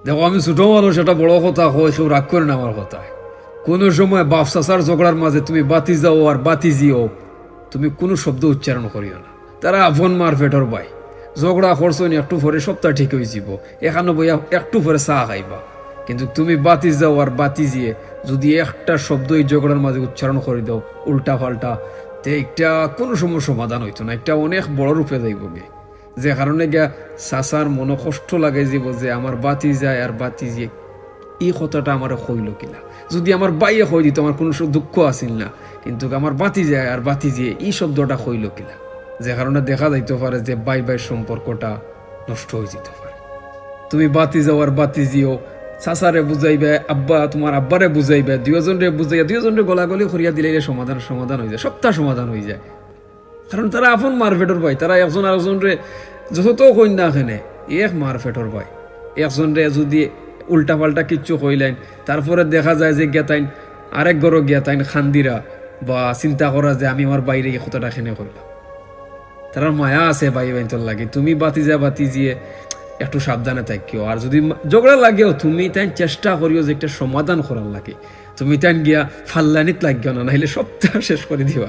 দেখো আমি ছোট মানুষ, এটা বড় কথা হয়, কেউ রাগ করে না আমার কথায়। কোনো সময় বাপ চাচার ঝগড়ার মাঝে তুমি বাতি যাও আর বাতি জিও, তুমি কোনো শব্দ উচ্চারণ করিও না। তারা আফন মার পেটর ভাই, ঝগড়া করছো নি একটু পরে সপ্তাহ ঠিক হয়ে যাব, এখানে বইয়া একটু পরে চা খাইবা। কিন্তু তুমি বাতি যাও আর বাতি জিয়ে যদি একটা শব্দ এই ঝগড়ার মাঝে উচ্চারণ করে দাও উল্টা পাল্টা, তে একটা কোনো সময় সমাধান হইতো না, একটা অনেক বড় রূপে যাইব গে। যে কারণে গিয়া চাচার মনে কষ্ট লাগে যাব যে আমার বাতি যায় আর বাতি জিয়ে এই কথাটা আমার হইল কিনা। যদি আমার বাইয়ে হয়ে দিত আমার কোনো দুঃখ আসিল না, কিন্তু আমার বাতি যায় আর বাতি দিয়ে এই শব্দটা হইল কিনা, যে কারণে দেখা যাইতে পারে যে বাই বাইয়ের সম্পর্কটা নষ্ট হয়ে যেতে পারে। তুমি বাতি যাও আর বাতি জিও, চাচারে বুঝাইবে, আব্বা তোমার আব্বারে বুঝাইবে, দুজনরে বুঝাইয়া দুজনরে গলাগলি করিয়া দিলে সমাধান সমাধান হয়ে যায়, সপ্তাহ সমাধান হয়ে যায়। কারণ তারা আপন মারফেটর ভাই, তারা একজন আরেকজনরে যত কন্যা খেনে এক মারফেটর ভাই। একজনরে যদি উল্টা পাল্টা কিচ্ছু কইলেন, তারপরে দেখা যায় যে গেতাইন আরেক গরো গেতাইন খান্দিরা বা চিন্তা করা যে আমি আমার বাইরে এই কথাটা খেনে কইলাম। তারা মায়া আছে ভাই বাইন্তর লাগে। তুমি বাতি যা বাতি জিয়ে একটু সাবধানে থাকিও, আর যদি ঝগড়া লাগেও তুমি তাই চেষ্টা করিও যে একটা সমাধান করার লাগে। তুমি তাই গিয়া ফাল্লানিত লাগিও না, নাহলে সপ্তাহ শেষ করে দিও।